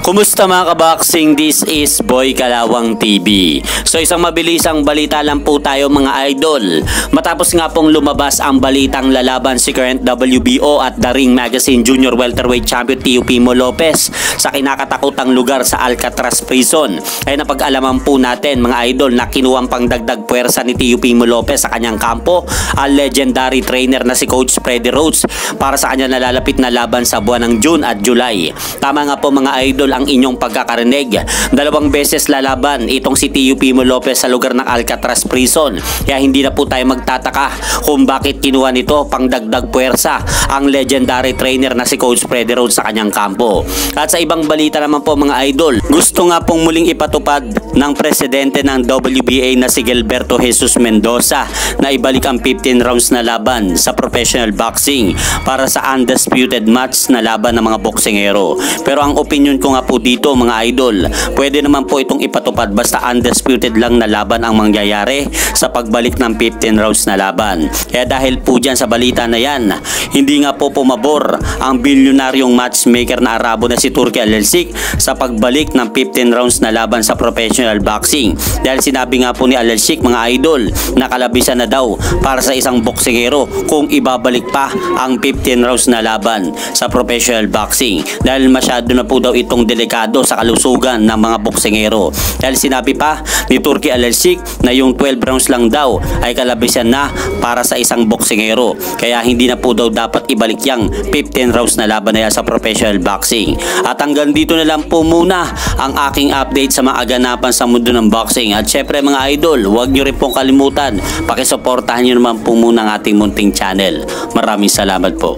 Kumusta mga kaboxing? This is Boy Kalawang TV. So isang mabilisang balita lang po tayo mga idol. Matapos nga pong lumabas ang balitang lalaban si current WBO at The Ring Magazine Junior Welterweight Champion Teofimo Lopez sa kinakatakutang lugar sa Alcatraz Prison, ay napag-alaman po natin mga idol na kinuwang pangdagdag puwersa ni Teofimo Lopez sa kanyang kampo ang legendary trainer na si Coach Freddie Roach para sa kanya nalalapit na laban sa buwan ng June at July. Tama nga po mga idol ang inyong pagkakarinig. 2 beses lalaban itong si Teofimo Lopez sa lugar ng Alcatraz Prison. Kaya hindi na po tayo magtataka kung bakit kinuha nito pangdagdag puwersa ang legendary trainer na si Coach Freddie Roach sa kanyang kampo. At sa ibang balita naman po mga idol, gusto nga pong muling ipatupad ng presidente ng WBA na si Gilberto Jesus Mendoza na ibalik ang 15 rounds na laban sa professional boxing para sa undisputed match na laban ng mga boksingero. Pero ang opinion ko nga po dito mga idol, pwede naman po itong ipatupad basta undisputed lang na laban ang mangyayari sa pagbalik ng 15 rounds na laban. Kaya dahil po dyan sa balita na yan, hindi nga po pumabor ang bilyonaryong matchmaker na Arabo na si Turki Alelsik sa pagbalik ng 15 rounds na laban sa professional boxing. Dahil sinabi nga po ni Alelsik mga idol na kalabisan na daw para sa isang boksingero kung ibabalik pa ang 15 rounds na laban sa professional boxing. Dahil masyado na po daw itong delikado sa kalusugan ng mga boksingero. Dahil sinabi pa ni Turki Alelsik na yung 12 rounds lang daw ay kalabisan na para sa isang boksingero. Kaya hindi na po daw dapat ibalik yung 15 rounds na laban na yan sa professional boxing. At hanggang dito na lang po muna ang aking update sa mga aganapan sa mundo ng boxing. At syempre mga idol, huwag nyo rin pong kalimutan, pakisuportahan nyo naman po muna ang ating munting channel. Maraming salamat po.